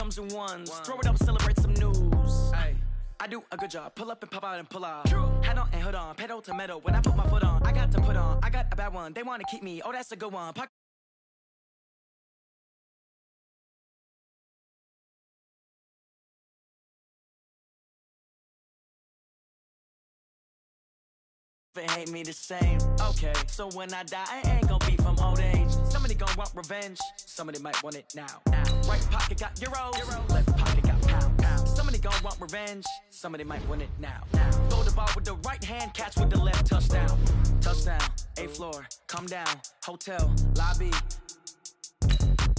comes in ones. Throw it up, celebrate some news. Ay. I do a good job. Pull up and pop out and pull out. Hat on and hood on. Pedal to metal. When I put my foot on, I got to put on. I got a bad one. They want to keep me. Oh, that's a good one. Hate me the same. Okay, so when I die, I ain't gonna be from old age. Somebody gonna want revenge. Somebody might want it now. Right pocket got euros. Left pocket got pound. Somebody gonna want revenge. Somebody might want it now. Throw the ball with the right hand, catch with the left. Touchdown. Touchdown. 8th floor. Come down. Hotel lobby.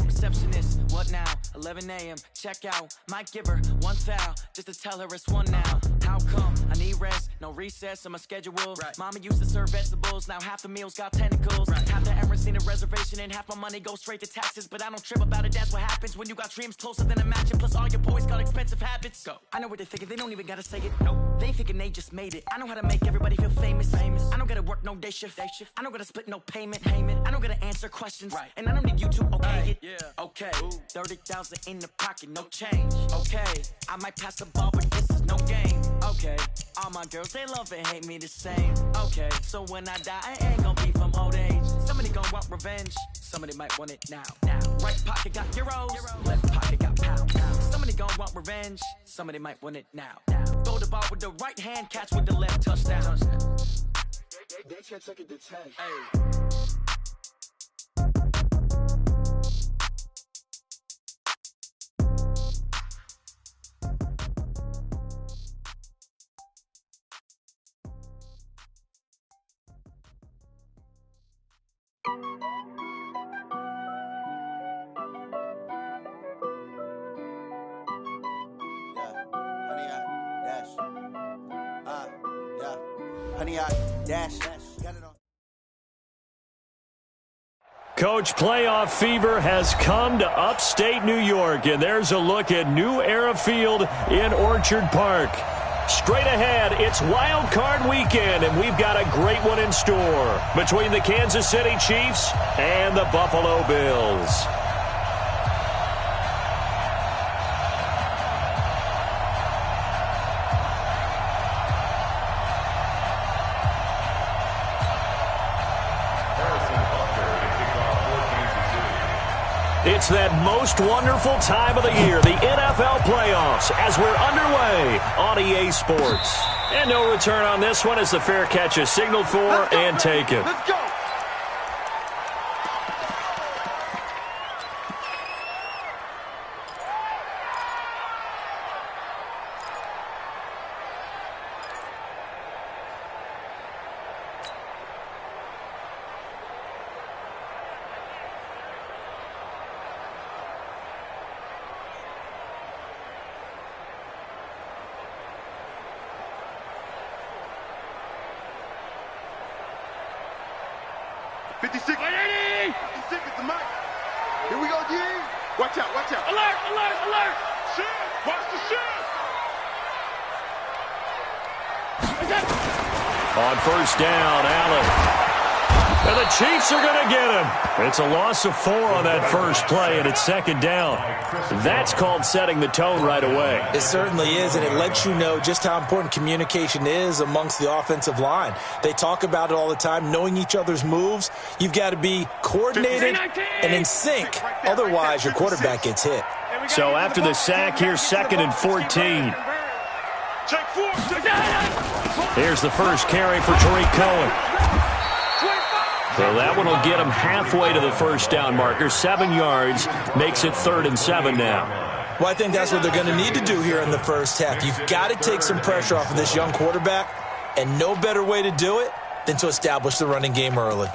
Receptionist, what now? 11 a.m. Check out. Might give her one foul just to tell her it's one now. How come? I need rest, no recess in my schedule. Right. Mama used to serve vegetables, now half the meals got tentacles. Right. Half the errands need a reservation and half my money goes straight to taxes. But I don't trip about it, that's what happens when you got dreams closer than a matching. Plus all your boys got expensive habits. Go. I know what they're thinking, they don't even gotta say it. Nope. They thinking they just made it. I know how to make everybody feel famous. I don't gotta work no day shift. I don't gotta split no payment. I don't gotta answer questions. Right. And I don't need you to okay it. Yeah. Okay, 30,000 in the pocket, no change. Okay, I might pass the ball, but this is no game. Okay, all my girls, they love and hate me the same. Okay, so when I die, I ain't gonna be from old age. Somebody gonna want revenge. Somebody might want it now. Right pocket got euros. Left pocket got pound. Somebody gonna want revenge. Somebody might want it now. Throw the ball with the right hand, catch with the left. Touchdown. They can't take it to 10. Hey. Coach, playoff fever has come to upstate New York, and there's a look at New Era Field in Orchard Park. Straight ahead, it's Wild Card Weekend, and we've got a great one in store between the Kansas City Chiefs and the Buffalo Bills. It's that most wonderful time of the year, the NFL playoffs, as we're underway on EA Sports. And no return on this one as the fair catch is signaled for and taken. Let's go! On first down, Allen. And the Chiefs are going to get him. It's a loss of 4 on that first play, and it's second down. That's called setting the tone right away. It certainly is, and it lets you know just how important communication is amongst the offensive line. They talk about it all the time, knowing each other's moves. You've got to be coordinated and in sync. Otherwise, your quarterback gets hit. So after the sack, here's 2nd and 14. Here's the first carry for Tariq Cohen. So that one will get him halfway to the first down marker. 7 yards makes it 3rd and 7 now. Well, I think that's what they're going to need to do here in the first half. You've got to take some pressure off of this young quarterback, and no better way to do it than to establish the running game early.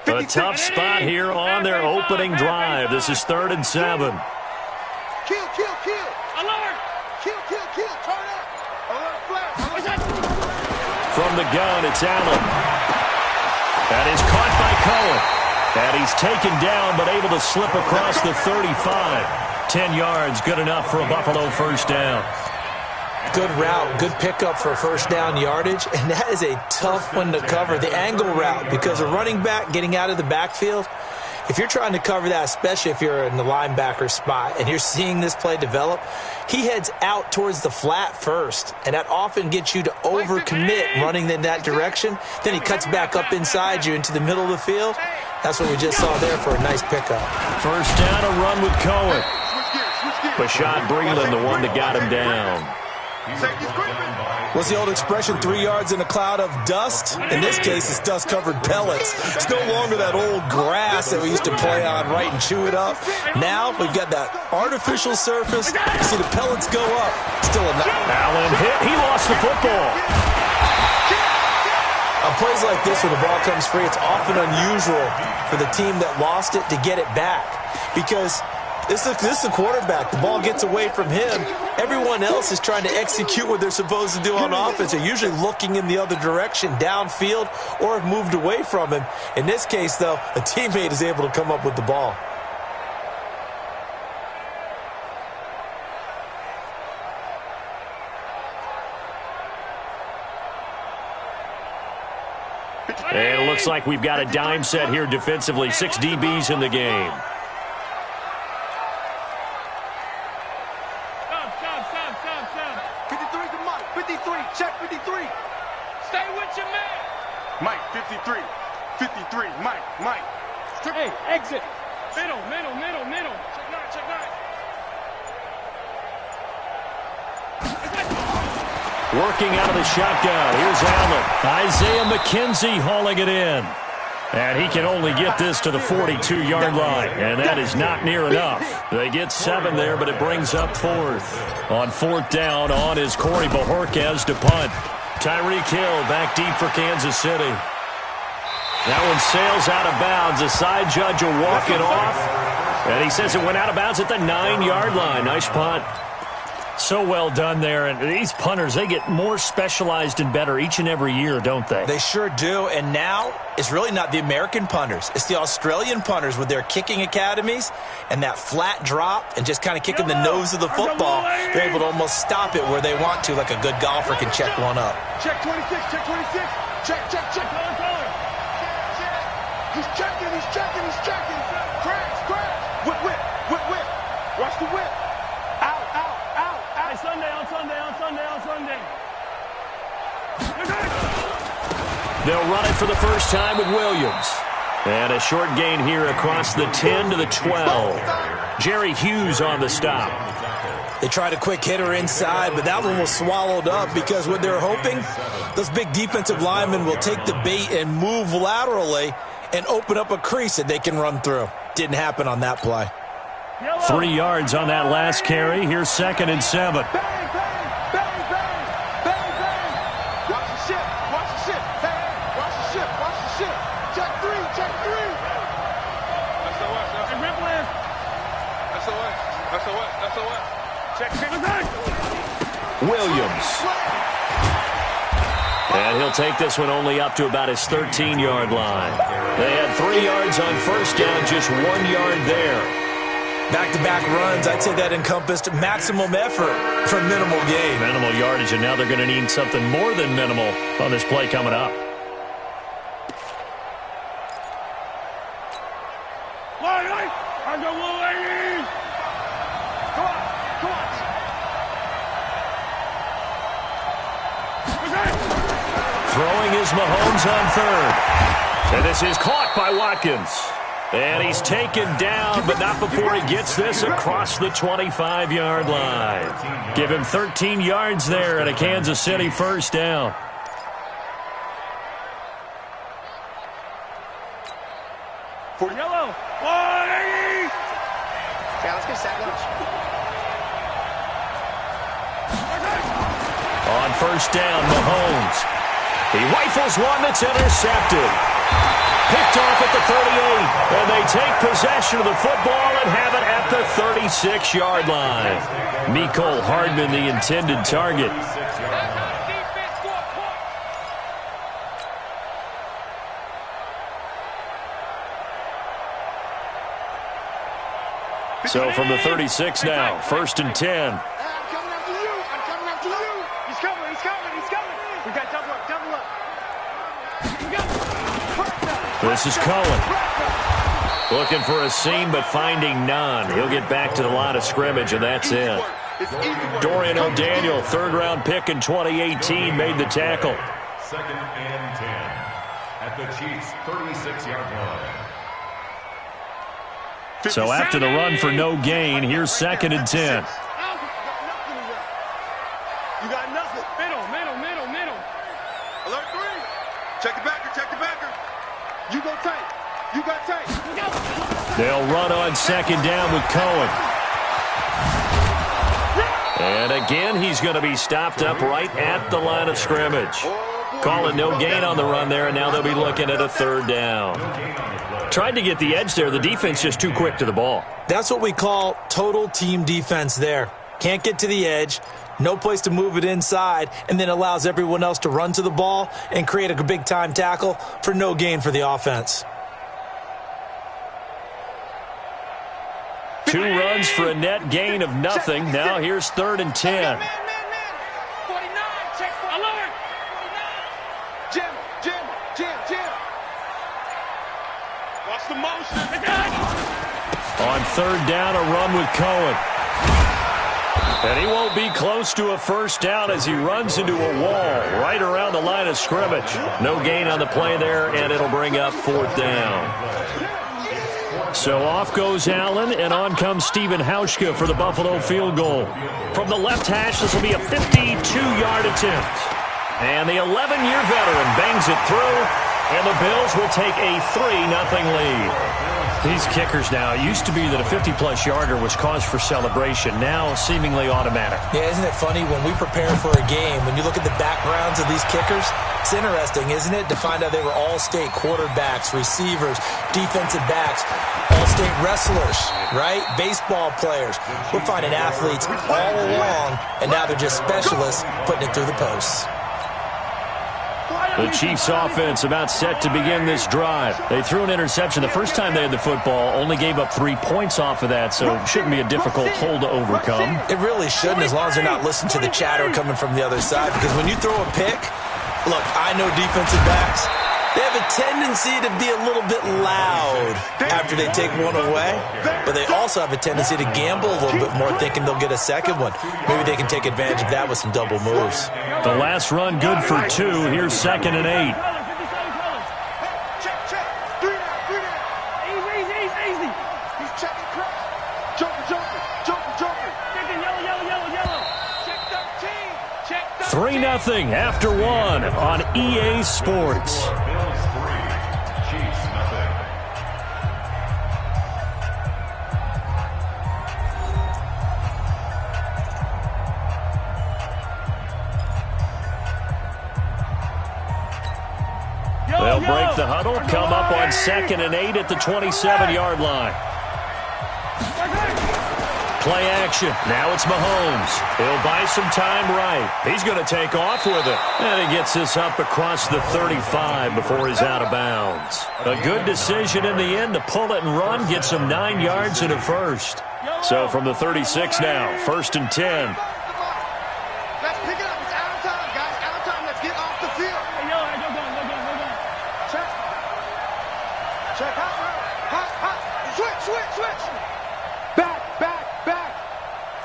A tough spot here on their opening drive. This is 3rd and 7. Kill. Alert. Kill. Turn up. Alert, flash. From from the gun, it's Allen. That is caught by Cohen. And he's taken down, but able to slip across the 35. 10 yards, good enough for a Buffalo first down. Good route, good pickup for first down yardage, and that is a tough one to cover, the angle route, because a running back getting out of the backfield, if you're trying to cover that, especially if you're in the linebacker spot and you're seeing this play develop, he heads out towards the flat first, and that often gets you to overcommit running in that direction. Then he cuts back up inside you into the middle of the field. That's what we just saw there for a nice pickup. First down, a run with Cohen. Bashad Breeland, the one that got him down. What's the old expression, 3 yards in a cloud of dust? In this case, it's dust-covered pellets. It's no longer that old grass that we used to play on, right, and chew it up. Now we've got that artificial surface. You see the pellets go up. Still a Allen hit. He lost the football. On plays like this, when the ball comes free, it's often unusual for the team that lost it to get it back, because this is a quarterback. The ball gets away from him. Everyone else is trying to execute what they're supposed to do on offense. They're usually looking in the other direction, downfield, or have moved away from him. In this case, though, a teammate is able to come up with the ball. And it looks like we've got a dime set here defensively. 6 DBs in the game. Mike, 53. 53. Mike. Hey, exit. Middle. Check nine. Working out of the shotgun. Here's Allen. Isaiah McKenzie hauling it in. And he can only get this to the 42-yard line. And that is not near enough. They get 7 there, but it brings up 4th. On 4th down, on is Corey Bojorquez to punt. Tyreek Hill back deep for Kansas City. That one sails out of bounds. The side judge will walk it off. And he says it went out of bounds at the 9-yard line. Nice punt. So well done there. And these punters, they get more specialized and better each and every year, don't they? They sure do. And now it's really not the American punters. It's the Australian punters with their kicking academies and that flat drop and just kind of kicking the nose of the football. They're able to almost stop it where they want to, like a good golfer can check one up. Check 26. Check. He's checking. Crash. Whip. Watch the whip. Out. On Sunday. They'll run it for the first time with Williams. And a short gain here across the 10 to the 12. Jerry Hughes on the stop. They tried a quick hitter inside, but that one was swallowed up because what they're hoping, those big defensive linemen will take the bait and move laterally and open up a crease that they can run through. Didn't happen on that play. 3 yards on that last carry. Here's 2nd and 7. Bang. Watch the ship. Hey, watch the ship. Check three. SOS. Check. Williams. And he'll take this one only up to about his 13-yard line. They had 3 yards on first down, just 1 yard there. Back-to-back runs, I'd say that encompassed maximum effort for minimal gain. Minimal yardage, and now they're going to need something more than minimal on this play coming up. Throwing is Mahomes on 3rd. And this is caught by Watkins. And he's taken down, but not before he gets this across the 25-yard line. Give him 13 yards there at a Kansas City first down. For yellow. Okay, let's get sack lunch. On first down, Mahomes. He rifles one that's intercepted. Picked off at the 38, and they take possession of the football and have it at the 36-yard line. Mecole Hardman, the intended target. So from the 36 now, 1st and 10. I'm coming after you. I'm coming after you. He's coming. He's coming. He's coming. We got double up. Double up. This is Cohen. Looking for a seam, but finding none. He'll get back to the line of scrimmage, and that's it. Dorian O'Daniel, third-round pick in 2018, made the tackle. 2nd and 10 at the Chiefs' 36-yard line. So after the run for no gain, here's 2nd and 10. You got nothing. Middle. Alert 3. Check the backer. You go tight. You got tight. They'll run on 2nd down with Cohen. And again, he's going to be stopped up right at the line of scrimmage. Calling no gain on the run there, and now they'll be looking at a 3rd down. Tried to get the edge there. The defense just too quick to the ball. That's what we call total team defense there. Can't get to the edge, no place to move it inside, and then allows everyone else to run to the ball and create a big-time tackle for no gain for the offense. 2 runs for a net gain of nothing. Now here's 3rd and 10. 49. Check for alert. 49. Jim. Watch the motion. On 3rd down, a run with Cohen. And he won't be close to a 1st down as he runs into a wall right around the line of scrimmage. No gain on the play there, and it'll bring up 4th down. So off goes Allen, and on comes Stephen Hauschka for the Buffalo field goal. From the left hash, this will be a 52-yard attempt. And the 11-year veteran bangs it through, and the Bills will take a 3-0 lead. These kickers now, it used to be that a 50-plus yarder was cause for celebration, now seemingly automatic. Yeah, isn't it funny when we prepare for a game, when you look at the backgrounds of these kickers, it's interesting, isn't it, to find out they were all-state quarterbacks, receivers, defensive backs, all-state wrestlers, right? Baseball players. We're finding athletes all along, and now they're just specialists putting it through the posts. The Chiefs offense about set to begin this drive. They threw an interception the first time they had the football, only gave up 3 points off of that, so it shouldn't be a difficult hole to overcome. It really shouldn't, as long as they're not listening to the chatter coming from the other side, because when you throw a pick, look, I know defensive backs, they have a tendency to be a little bit loud after they take one away, but they also have a tendency to gamble a little bit more, thinking they'll get a second one. Maybe they can take advantage of that with some double moves. The last run good for 2. Here's 2nd and 8. Check. 3 down. Easy. He's checking cross. Joker. Yellow. Check 13. 3-0 after 1 on EA Sports. They'll break the huddle, come up on 2nd and 8 at the 27-yard line. Play action. Now it's Mahomes. He'll buy some time right. He's going to take off with it. And he gets this up across the 35 before he's out of bounds. A good decision in the end to pull it and run, get some 9 yards and a 1st. So from the 36 now, 1st and 10. Let's pick it up. It's out of time, guys. Out of time. Let's get off the field. Go down. Check. Hot. Switch. Back.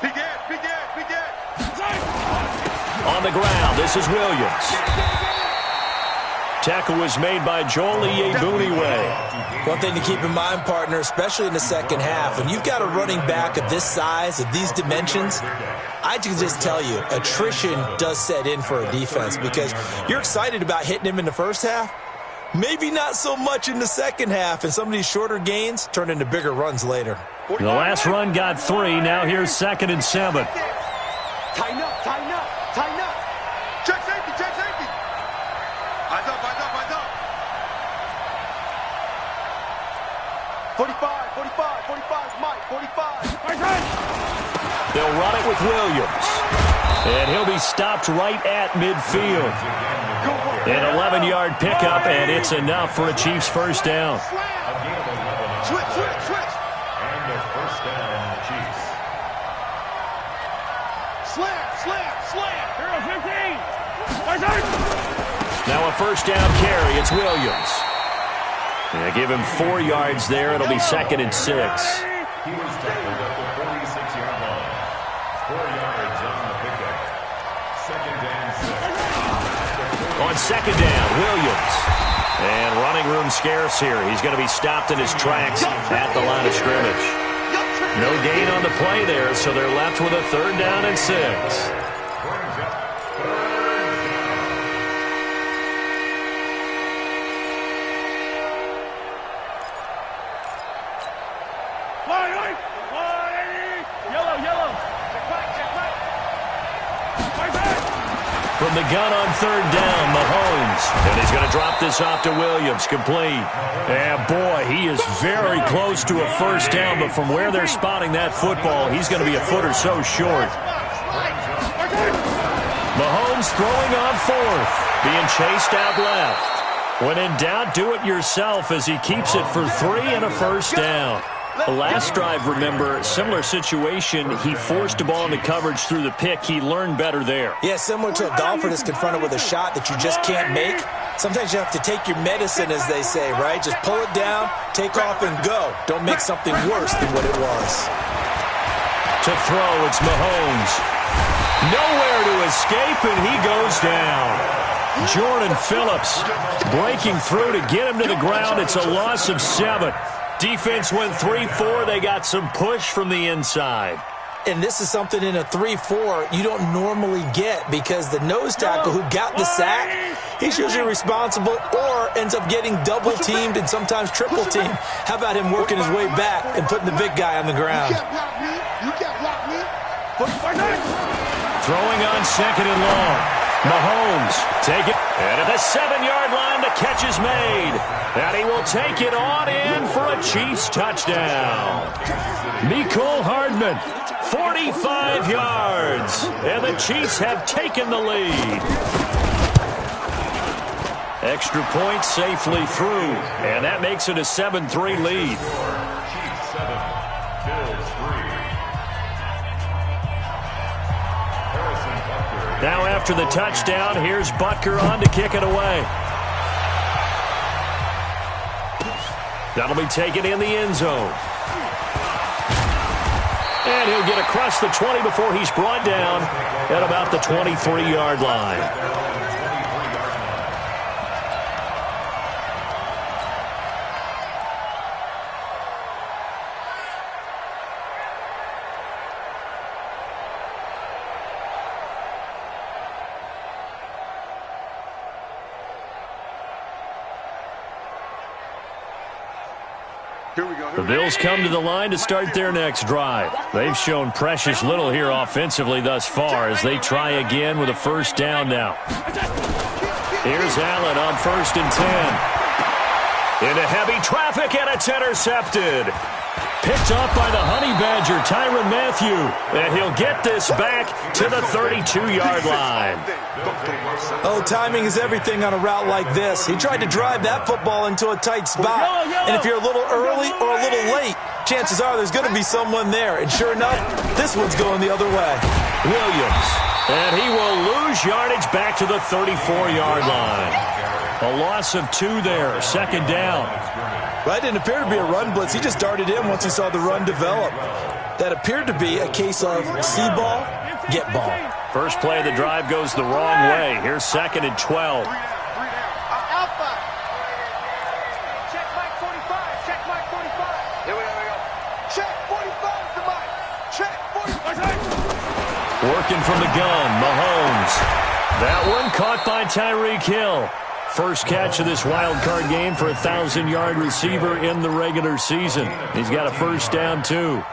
Begin. On the ground, this is Williams. Tackle was made by Joel Iyiegbuniwe. One thing to keep in mind, partner, especially in the second half, when you've got a running back of this size, of these dimensions, I can just tell you, attrition does set in for a defense because you're excited about hitting him in the first half. Maybe not so much in the second half, and some of these shorter gains turn into bigger runs later. The last run got 3. Now here's 2nd and 7. Tighten up. Check safety. Eyes up. 45 is Mike. 45. They'll run it with Williams. And he'll be stopped right at midfield. An 11-yard pickup, and it's enough for a Chiefs 1st down. Switch. And a 1st down. Now a first down carry. It's Williams. They give him 4 yards there. It'll be 2nd and 6. He was tackled at the 46-yard line. 4 yards on the pickup. 2nd and 6. On 2nd down, Williams. And running room scarce here. He's going to be stopped in his tracks at the line of scrimmage. No gain on the play there, so they're left with a 3rd down and 6. From the gun on 3rd down, Mahomes. And he's going to drop this off to Williams, complete. And boy, he is very close to a first down, but from where they're spotting that football, he's going to be a foot or so short. Mahomes throwing on 4th, being chased out left. When in doubt, do it yourself as he keeps it for 3 and a first down. The last drive, remember, similar situation. He forced a ball into coverage through the pick. He learned better there. Yeah, similar to a golfer that's confronted with a shot that you just can't make. Sometimes you have to take your medicine, as they say, right? Just pull it down, take off, and go. Don't make something worse than what it was. To throw, it's Mahomes. Nowhere to escape, and he goes down. Jordan Phillips breaking through to get him to the ground. It's a loss of 7. Defense went 3-4. They got some push from the inside. And this is something in a 3-4 you don't normally get because the nose tackle who got the sack, he's usually responsible or ends up getting double-teamed and sometimes triple-teamed. How about him working his way back and putting the big guy on the ground? You can't block me. Throwing on 2nd and long. Mahomes, take it. And at the 7-yard line, the catch is made. And he will take it on in for a Chiefs touchdown. Mecole Hardman, 45 yards. And the Chiefs have taken the lead. Extra point safely through. And that makes it a 7-3 lead. Chiefs 7, Bills 3. Now after the touchdown, here's Butker on to kick it away. That'll be taken in the end zone. And he'll get across the 20 before he's brought down at about the 23-yard line. The Bills come to the line to start their next drive. They've shown precious little here offensively thus far as they try again with a first down now. Here's Allen on 1st and 10. Into heavy traffic, and it's intercepted. Picked off by the Honey Badger, Tyrann Mathieu. And he'll get this back to the 32-yard line. Oh, timing is everything on a route like this. He tried to drive that football into a tight spot. And if you're a little early or a little late, chances are there's going to be someone there. And sure enough, this one's going the other way. Williams. And he will lose yardage back to the 34-yard line. A loss of 2 there, 2nd down. Well, that didn't appear to be a run blitz. He just darted in once he saw the run develop. That appeared to be a case of see ball, get ball. First play of the drive goes the wrong way. Here's 2nd and 12. Check Mike 45. Check Mike 45. Here we go. Check 45 to Mike. Check 45. Working from the gun, Mahomes. That one caught by Tyreek Hill. First catch of this wild card game for a 1,000-yard receiver in the regular season. He's got a first down, too.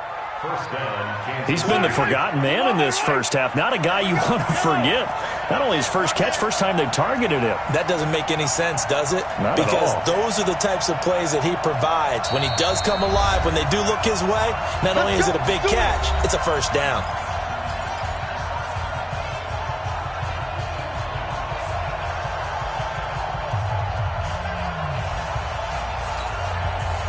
He's been the forgotten man in this first half. Not a guy you want to forget. Not only his first catch, first time they've targeted him. That doesn't make any sense, does it? Not because at all. Those are the types of plays that he provides. When he does come alive, when they do look his way, not only is it a big catch, it's a first down.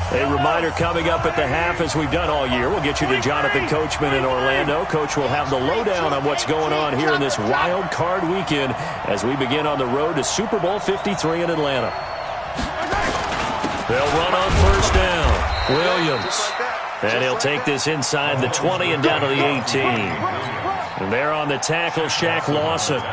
A reminder coming up at the half, as we've done all year. We'll get you to Jonathan Coachman in Orlando. Coach will have the lowdown on what's going on here in this wild card weekend as we begin on the road to Super Bowl 53 in Atlanta. They'll run on first down. Williams. And he'll take this inside the 20 and down to the 18. And there on the tackle, Shaq Lawson.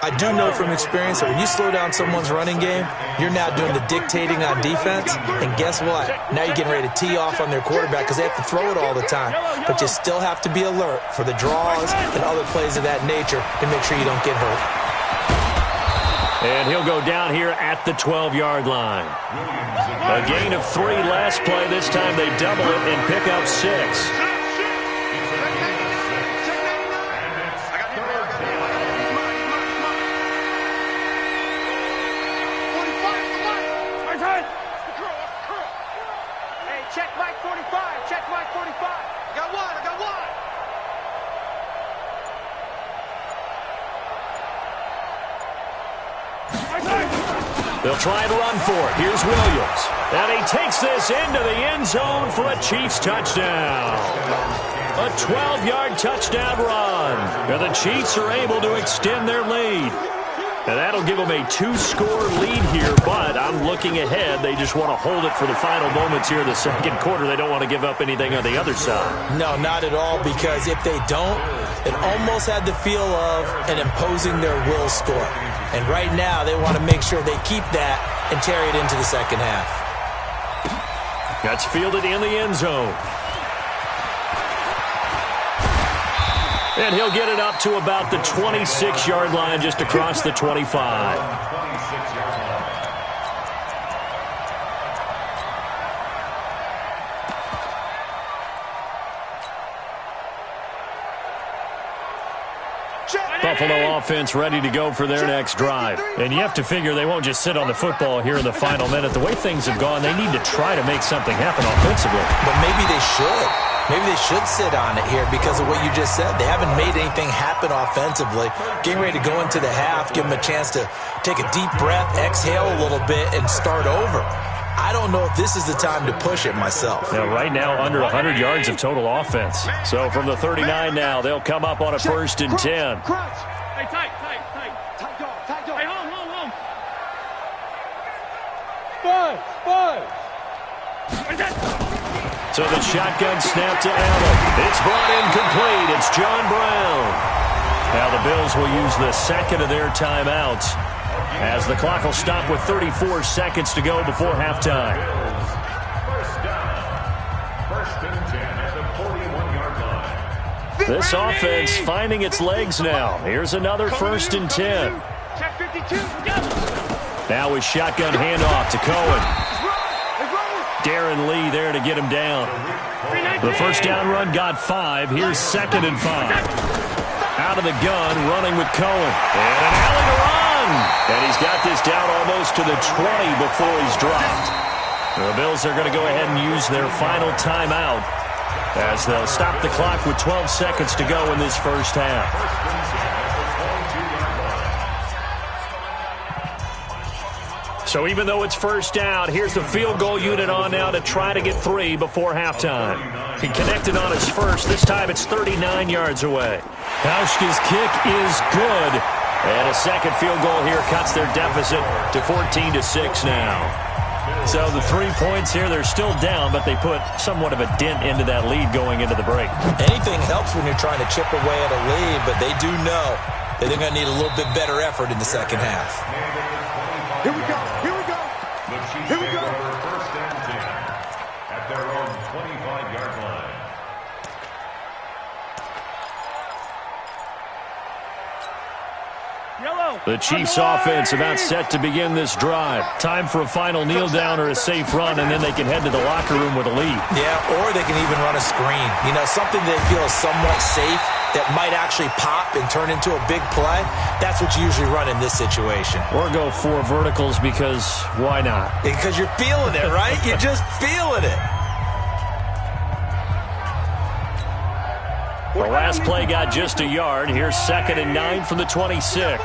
I do know from experience that when you slow down someone's running game, you're now doing the dictating on defense. And guess what? Now you're getting ready to tee off on their quarterback because they have to throw it all the time. But you still have to be alert for the draws and other plays of that nature to make sure you don't get hurt. And he'll go down here at the 12-yard line. A gain of 3 last play. This time they double it and pick up 6. They'll try and run for it. Here's Williams. And he takes this into the end zone for a Chiefs touchdown. A 12-yard touchdown run. And the Chiefs are able to extend their lead. And that'll give them a 2-score lead here, but I'm looking ahead. They just want to hold it for the final moments here in the second quarter. They don't want to give up anything on the other side. No, not at all, because if they don't, it almost had the feel of an imposing their will score. And right now, they want to make sure they keep that and carry it into the second half. That's fielded in the end zone. And he'll get it up to about the 26-yard line, just across the 25. Buffalo offense ready to go for their next drive. And you have to figure they won't just sit on the football here in the final minute. The way things have gone, they need to try to make something happen offensively. But maybe they should. Maybe they should sit on it here because of what you just said. They haven't made anything happen offensively. Getting ready to go into the half, give them a chance to take a deep breath, exhale a little bit, and start over. I don't know if this is the time to push it myself. Now, right now, under 100 yards of total offense. So from the 39 now, they'll come up on a 1st and 10. Hey, tight. Tight dog. Hey, home. Five. So the shotgun snap to Allen. It's brought in complete. It's John Brown. Now the Bills will use the second of their timeouts, as the clock will stop with 34 seconds to go before halftime. First and 10 at the 41-yard line. This offense finding its legs now. Here's another 1st and 10. Now with shotgun handoff to Cohen. Darren Lee there to get him down. The first down run got 5. Here's 2nd and 5. Out of the gun, running with Cohen. And an alley to run. And he's got this down almost to the 20 before he's dropped. The Bills are going to go ahead and use their final timeout, as they'll stop the clock with 12 seconds to go in this first half. So even though it's first down, here's the field goal unit on now to try to get 3 before halftime. He connected on his first. This time it's 39 yards away. Hauschka's kick is good. And a second field goal here cuts their deficit to 14-6 now. So the 3 points here, they're still down, but they put somewhat of a dent into that lead going into the break. Anything helps when you're trying to chip away at a lead, but they do know that they're going to need a little bit better effort in the second half. Here we go. The Chiefs take over 1st and 10 at their own 25-yard line. The Chiefs offense about set to begin this drive. Time for a final kneel down or a safe run, and then they can head to the locker room with a lead. Yeah, or they can even run a screen. You know, something they feel is somewhat safe that might actually pop and turn into a big play. That's what you usually run in this situation. Or go 4 verticals, because why not? Because you're feeling it, right? You're just feeling it. The last play got just a yard. Here's 2nd and 9 from the 26.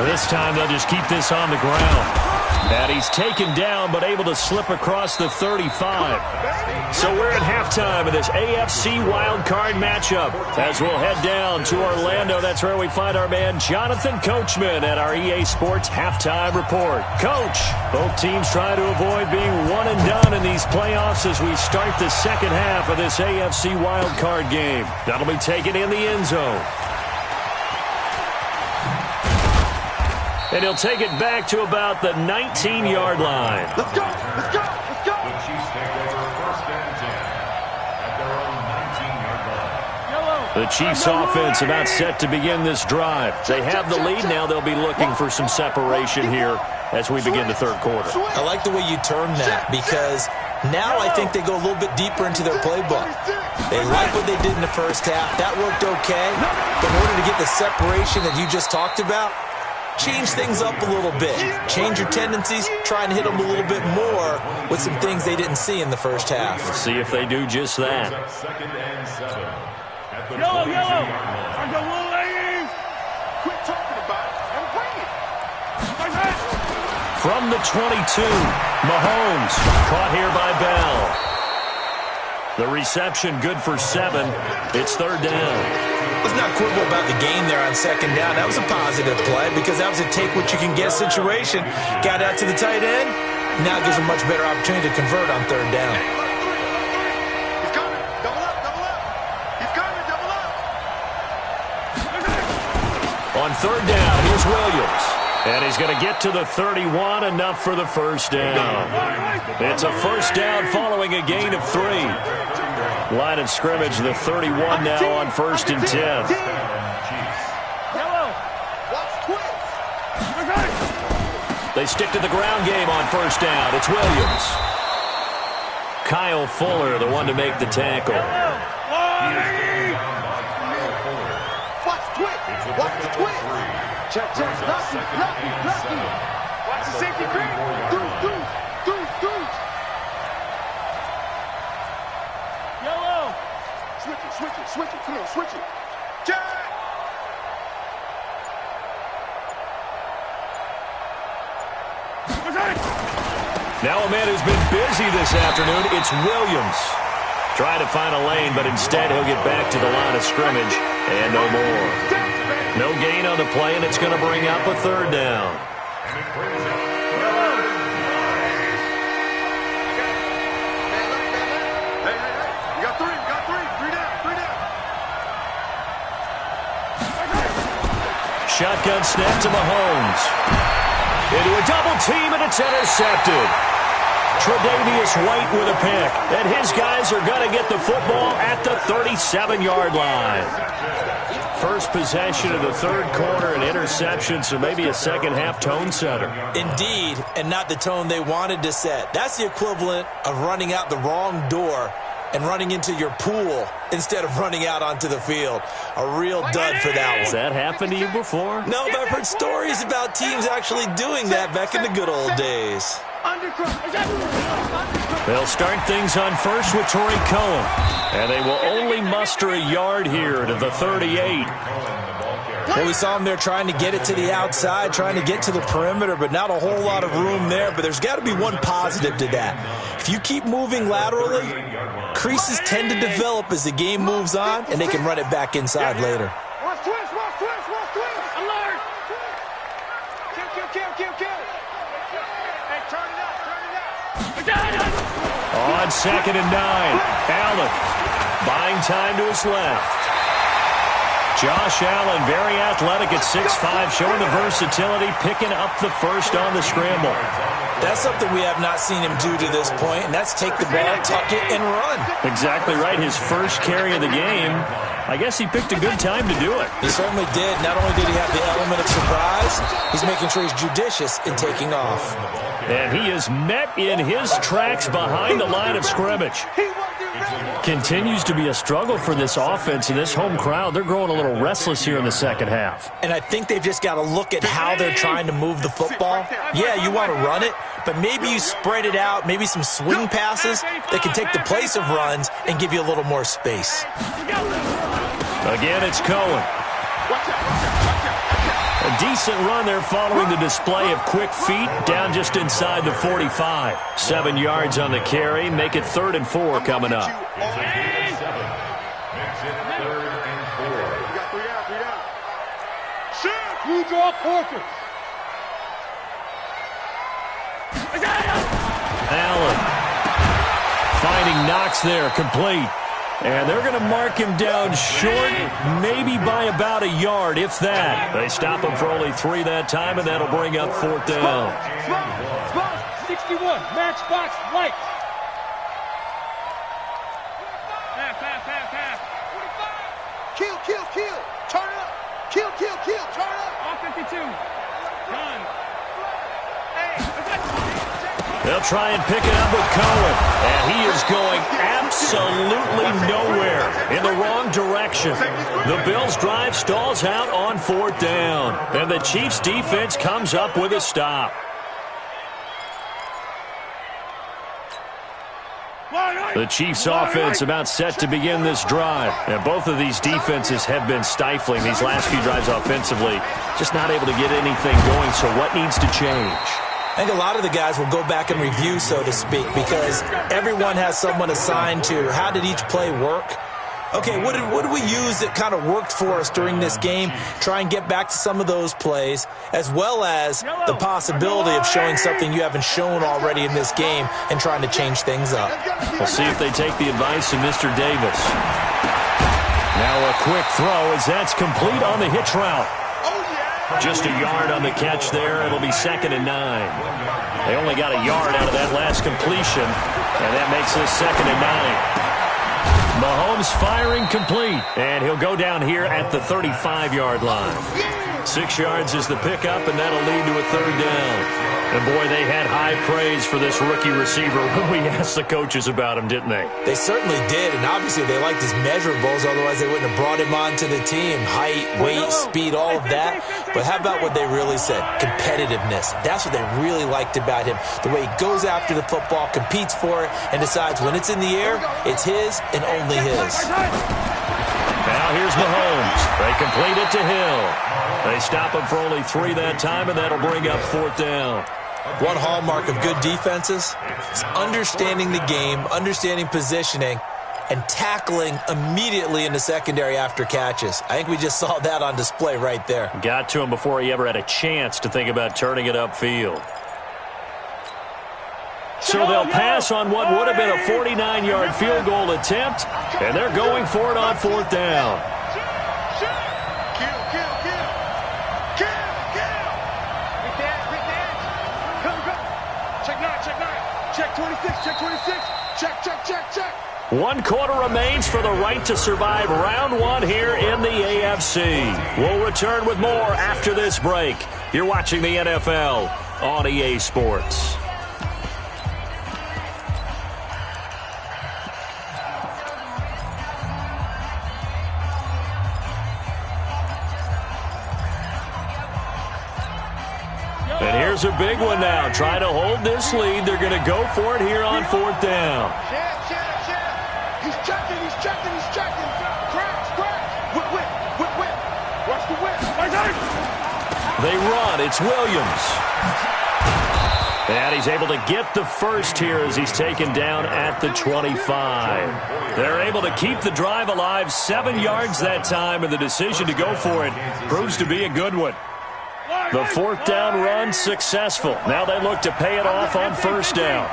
This time they'll just keep this on the ground. And he's taken down but able to slip across the 35. So we're at halftime of this AFC wildcard matchup. As we'll head down to Orlando, that's where we find our man Jonathan Coachman at our EA Sports Halftime Report. Coach, both teams try to avoid being one and done in these playoffs as we start the second half of this AFC wildcard game. That'll be taken in the end zone. And he'll take it back to about the 19-yard line. Let's go, let's go, let's go. The Chiefs take over first and 10 at their own 19-yard line. The Chiefs offense about set to begin this drive. They have the lead. Now they'll be looking for some separation here as we begin the third quarter. I like the way you turn that because now I think they go a little bit deeper into their playbook. They like what they did in the first half. That worked okay. But in order to get the separation that you just talked about, change things up a little bit. Change your tendencies. Try and hit them a little bit more with some things they didn't see in the first half. Let's see if they do just that. Second and 7 at the Yellow. 22-yard line. I got one ladies. Quit talking about it and bring it. From the 22, Mahomes caught here by Bell. The reception good for 7. It's third down. Let's not quibble about the game there on second down. That was a positive play because that was a take-what-you-can-get situation. Got out to the tight end. Now it gives a much better opportunity to convert on third down. He's coming. Double up, double up. He's coming, double up. On third down, here's Williams. And he's going to get to the 31, enough for the first down. It's a first down following a gain of 3. Line of scrimmage, the 31 now on first and 10. Yellow. Watch twist. They stick to the ground game on first down. It's Williams. Kyle Fuller, the one to make the tackle. Watch twist. Watch the twist. Check. Lucky. Watch the safety green. Deuce. Yellow. Switch it. Come on, switch it. Jack. Now a man who's been busy this afternoon, it's Williams. Trying to find a lane, but instead he'll get back to the line of scrimmage and no more. No gain on the play, and it's going to bring up a third down. You got three. Three down. Shotgun snap to Mahomes. Into a double team, and it's intercepted. Tre'Davious White with a pick. And his guys are going to get the football at the 37-yard line. First possession of the third quarter, an interception, so maybe a second-half tone setter. Indeed, and not the tone they wanted to set. That's the equivalent of running out the wrong door and running into your pool instead of running out onto the field. A real dud for that one. Has that happened to you before? No, but I've heard stories about teams actually doing that back in the good old days. They'll start things on first with Torrey Cohen. And they will only muster a yard here to the 38. Well, we saw him there trying to get it to the outside, trying to get to the perimeter, but not a whole lot of room there. But there's got to be one positive to that. If you keep moving laterally, creases tend to develop as the game moves on, and they can run it back inside later. Watch twist. Alert. Kill. Hey, turn it up. On second and 9, Allen buying time to his left. Josh Allen, very athletic at 6'5", showing the versatility, picking up the first on the scramble. That's something we have not seen him do to this point, and that's take the ball, tuck it, and run. Exactly right. His first carry of the game. I guess he picked a good time to do it. He certainly did. Not only did he have the element of surprise, he's making sure he's judicious in taking off. And he is met in his tracks behind the line of scrimmage. Continues to be a struggle for this offense and this home crowd. They're growing a little restless here in the second half. And I think they've just got to look at how they're trying to move the football. Yeah, you want to run it, but maybe you spread it out, maybe some swing passes that can take the place of runs and give you a little more space. Again, it's Cohen. A decent run there following the display of quick feet down just inside the 45. 7 yards on the carry. Make it 3rd and 4 coming up. Makes it 3rd and 4. You got 3 down. Shoot! You draw quarters. Allen finding Knox there, complete. And they're going to mark him down short, maybe by about a yard, if that. They stop him for only 3 that time, and that'll bring up 4th down. Spot 61, matchbox right. Half. Kill. Turn up. Kill. Turn up. All 52. Done. They'll try and pick it up with Cohen. And he is going absolutely nowhere, in the wrong direction. The Bills' drive stalls out on 4th down. And the Chiefs' defense comes up with a stop. The Chiefs' offense about set to begin this drive. And both of these defenses have been stifling these last few drives offensively. Just not able to get anything going, so what needs to change? I think a lot of the guys will go back and review, so to speak, because everyone has someone assigned to how did each play work. Okay, what did we use that kind of worked for us during this game? Try and get back to some of those plays, as well as the possibility of showing something you haven't shown already in this game and trying to change things up. We'll see if they take the advice of Mr. Davis. Now a quick throw as that's complete on the hitch route. Just a yard on the catch there. It'll be 2nd and 9. They only got a yard out of that last completion, and that makes this 2nd and 9. Mahomes firing complete, and he'll go down here at the 35-yard line. 6 yards is the pickup, and that'll lead to a 3rd down. And, boy, they had high praise for this rookie receiver when we asked the coaches about him, didn't they? They certainly did, and obviously they liked his measurables, otherwise they wouldn't have brought him onto the team. Height, weight, speed, all of that. But how about what they really said? Competitiveness. That's what they really liked about him. The way he goes after the football, competes for it, and decides when it's in the air, it's his and only his. Now here's Mahomes. They complete it to Hill. They stop him for only 3 that time, and that'll bring up 4th down. One hallmark of good defenses is understanding the game, understanding positioning, and tackling immediately in the secondary after catches. I think we just saw that on display right there. Got to him before he ever had a chance to think about turning it upfield. So they'll pass on what would have been a 49-yard field goal attempt, and they're going for it on 4th down. Check. 1 quarter remains for the right to survive round 1 here in the AFC. We'll return with more after this break. You're watching the NFL on EA Sports. And here's a big one now. Trying to hold this lead. They're going to go for it here on 4th down. He's checking. Crash. Whip. Watch the whip. They run. It's Williams. And he's able to get the first here as he's taken down at the 25. They're able to keep the drive alive. 7 yards that time, and the decision to go for it proves to be a good one. The 4th down run successful. Now they look to pay it off on 1st down.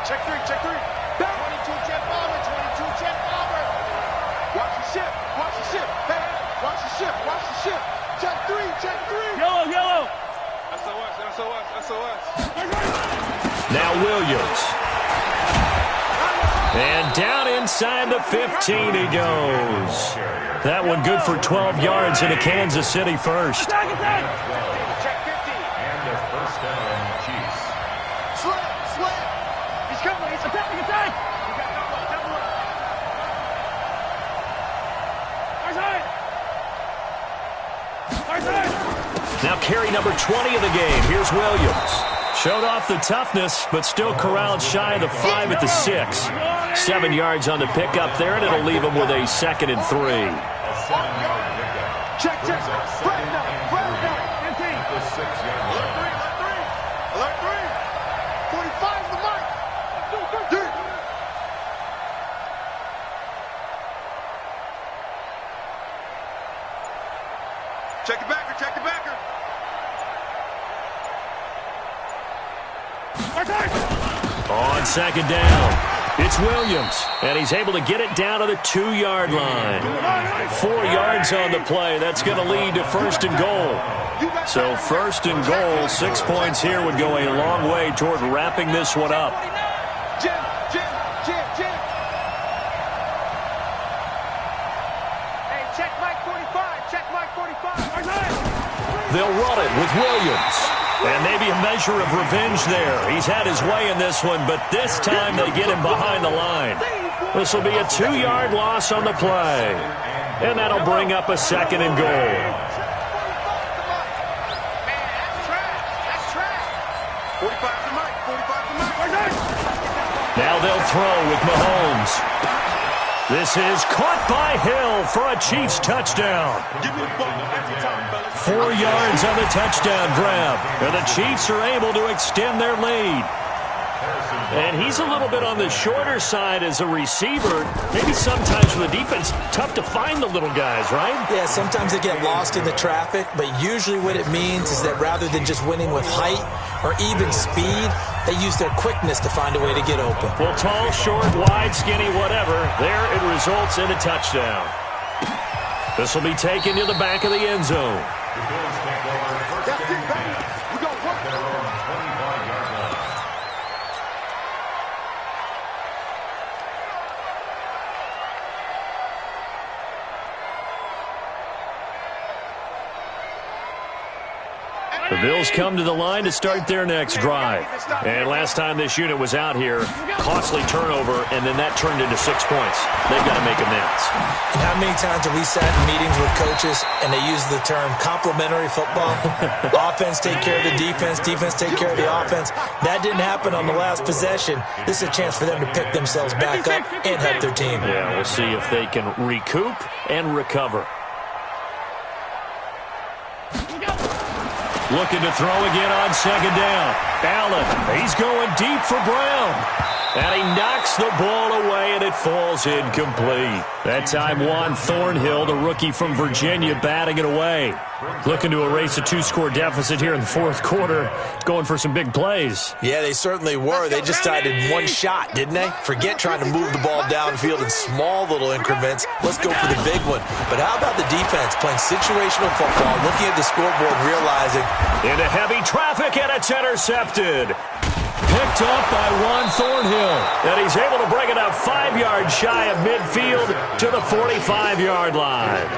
Check three. 22 jet bomber. Watch the ship. Hey, watch the ship. Check three. Yellow. SOS. Now Williams. And down inside the 15 he goes. That one good for 12 yards into Kansas City first. Check 50. And the 1st down, Chiefs. Slip. He's coming. He's attacking. He got double up. Now carry number 20 of the game. Here's Williams. Showed off the toughness, but still corralled shy of the 5 at the 6. 7 yards on the pickup there, and it'll leave him with a 2nd and 3. A 7-yard pickup. Check. Brings up second and three. At the 6-yard line. Alert 3. 45 is the mark. Dude. Check the backer. On second down, it's Williams, and he's able to get it down to the 2-yard line. 4 yards on the play. That's going to lead to first and goal. So first and goal, 6 points here would go a long way toward wrapping this one up. Jim. Hey, check Mike 45. They'll run it with Williams. And maybe a measure of revenge there. He's had his way in this one, but this time they get him behind the line. This will be a 2-yard loss on the play. And that'll bring up a second and goal. That's trash. 45 to Mike. Now they'll throw with Mahomes. This is caught by Hill for a Chiefs touchdown. Give me the ball every time, fellas. 4 yards on the touchdown grab. And the Chiefs are able to extend their lead. And he's a little bit on the shorter side as a receiver. Maybe sometimes for the defense, tough to find the little guys, right? Yeah, sometimes they get lost in the traffic, but usually what it means is that rather than just winning with height or even speed, they use their quickness to find a way to get open. Well, tall, short, wide, skinny, whatever, there it results in a touchdown. This will be taken to the back of the end zone. The Bills take over first and 10. Their own 25-yard line. The Bills come to the line to start their next drive. And last time this unit was out here, costly turnover, and then that turned into 6 points. They've got to make amends. And how many times have we sat in meetings with coaches and they use the term complementary football? Offense take care of the defense, defense take care of the offense. That didn't happen on the last possession. This is a chance for them to pick themselves back up and help their team. Yeah, we'll see if they can recoup and recover. Looking to throw again on second down. Allen, he's going deep for Brown. And he knocks the ball away, and it falls incomplete. That time, Juan Thornhill, the rookie from Virginia, batting it away. Looking to erase a 2-score deficit here in the fourth quarter, going for some big plays. Yeah, they certainly were. They just decided one shot, didn't they? Forget trying to move the ball downfield in small little increments. Let's go for the big one. But how about the defense playing situational football, looking at the scoreboard, realizing... Into heavy traffic, and it's intercepted. Picked up by Juan Thornhill. And he's able to bring it up 5 yards shy of midfield to the 45-yard line.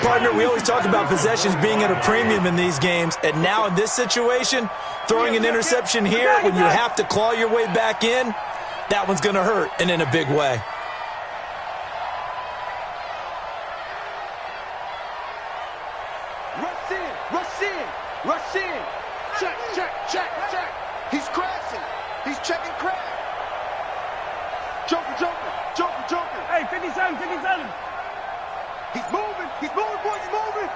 Partner, we always talk about possessions being at a premium in these games. And now in this situation, throwing an interception here when you have to claw your way back in, that one's going to hurt, and in a big way. Rush in. Check. He's crashing. He's checking crash. Joker. Hey, 57. He's moving, boys, he's moving.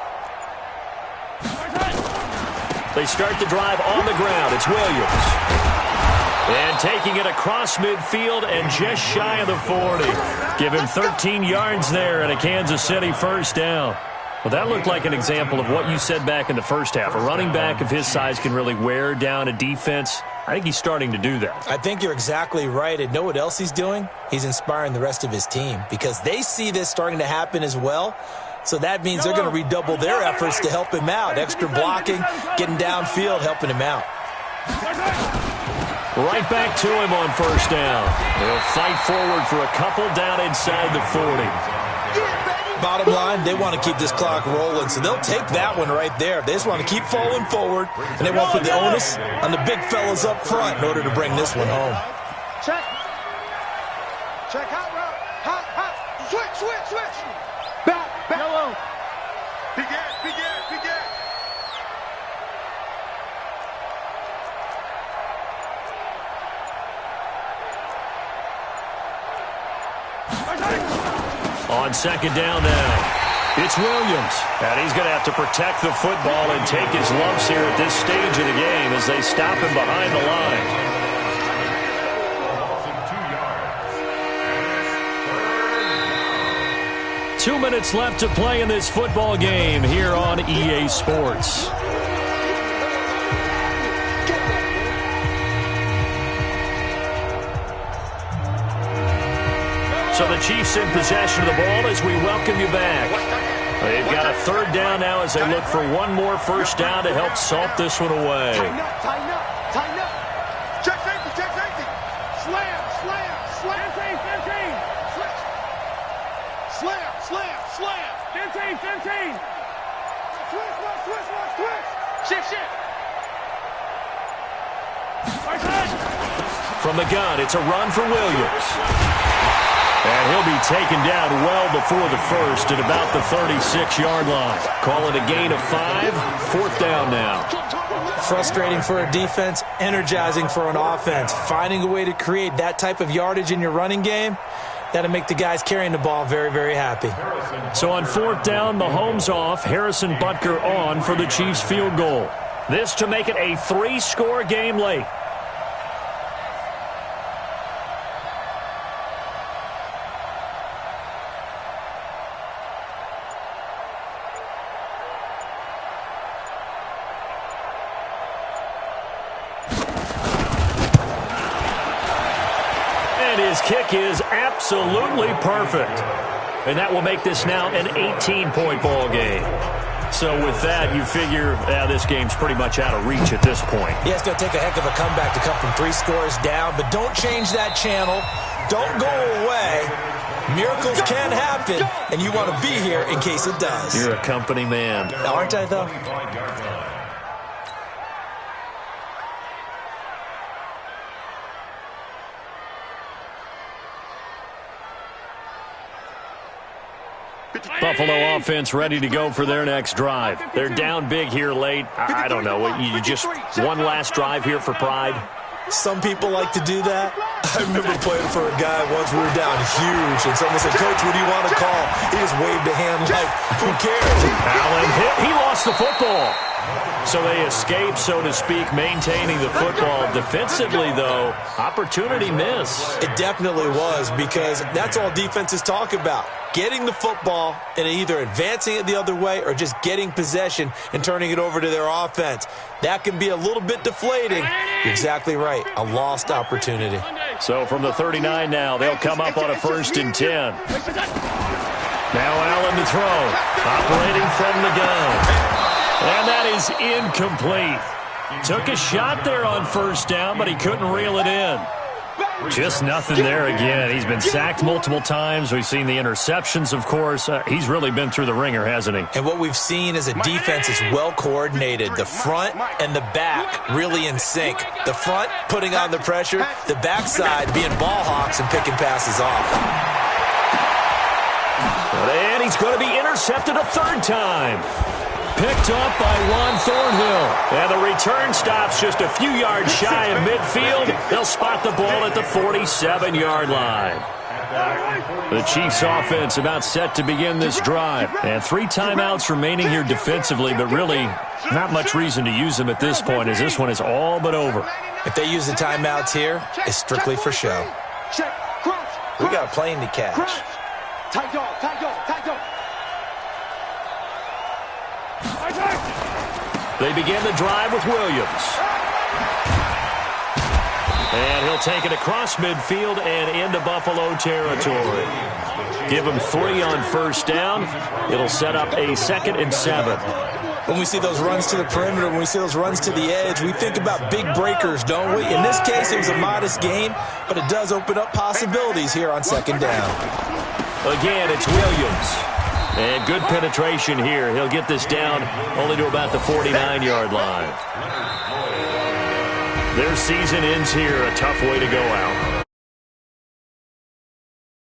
They start the drive on the ground. It's Williams. And taking it across midfield and just shy of the 40. Give him 13 yards there and a Kansas City first down. Well, that looked like an example of what you said back in the first half. A running back of his size can really wear down a defense. I think he's starting to do that. I think you're exactly right. And know what else he's doing? He's inspiring the rest of his team because they see this starting to happen as well. So that means they're going to redouble their efforts to help him out. Extra blocking, getting downfield, helping him out. Right back to him on first down. They'll fight forward for a couple down inside the 40. Bottom line, they want to keep this clock rolling, so they'll take that one right there. They just want to keep falling forward, and they won't put the onus on the big fellas up front in order to bring this one home. Check hot route. Hot. Switch. Back. Yellow. Big gas. On second down now. It's Williams, and he's going to have to protect the football and take his lumps here at this stage of the game as they stop him behind the line. 2 minutes left to play in this football game here on EA Sports. So the Chiefs in possession of the ball as we welcome you back. They've got a third down now as they look for one more first down to help salt this one away. Tighten up, tighten up, tighten up. Check safety, check safety. Slam, slam, slam. 15, 15. Switch. Slam, slam, slam. 15, 15. Switch, switch, switch, switch. Shift, shift. From the gun, it's a run for Williams. And he'll be taken down well before the first at about the 36-yard line. Call it a gain of 5, fourth down now. Frustrating for a defense, energizing for an offense. Finding a way to create that type of yardage in your running game, that'll make the guys carrying the ball very, very happy. So on fourth down, Mahomes off, Harrison Butker on for the Chiefs field goal. This to make it a 3-score game late. His kick is absolutely perfect. And that will make this now an 18-point ball game. So with that, you figure this game's pretty much out of reach at this point. Yeah, it's going to take a heck of a comeback to come from 3 scores down. But don't change that channel. Don't go away. Miracles can happen. And you want to be here in case it does. You're a company man. Aren't I, though? Buffalo offense ready to go for their next drive. They're down big here late. I don't know. You just one last drive here for pride? Some people like to do that. I remember playing for a guy once. We were down huge, and someone said, "Coach, what do you want to call?" He just waved a hand like, who cares? Allen hit. He lost the football. So they escape, so to speak, maintaining the football. Defensively, though, opportunity miss. It definitely was, because that's all defenses talk about. Getting the football and either advancing it the other way or just getting possession and turning it over to their offense. That can be a little bit deflating. You're exactly right. A lost opportunity. So from the 39 now, they'll come up on a 1st and 10. Now Allen to throw. Operating from the gun. And that is incomplete. Took a shot there on first down, but he couldn't reel it in. Just nothing there again. He's been sacked multiple times. We've seen the interceptions, of course. He's really been through the ringer, hasn't he? And what we've seen is a defense is well coordinated. The front and the back really in sync. The front putting on the pressure, the backside being ball hawks and picking passes off. And he's going to be intercepted a 3rd time. Picked up by Juan Thornhill. And the return stops just a few yards shy of midfield. They'll spot the ball at the 47-yard line. The Chiefs offense about set to begin this drive. And 3 timeouts remaining here defensively, but really not much reason to use them at this point, as this one is all but over. If they use the timeouts here, it's strictly for show. We got a plane to catch. Tight dog, tight dog, tight dog. They begin the drive with Williams. And he'll take it across midfield and into Buffalo territory. Give him 3 on first down. It'll set up a 2nd and 7. When we see those runs to the perimeter, when we see those runs to the edge, we think about big breakers, don't we? In this case, it was a modest gain, but it does open up possibilities here on 2nd down. Again, it's Williams. And good penetration here. He'll get this down only to about the 49-yard line. Their season ends here. A tough way to go out.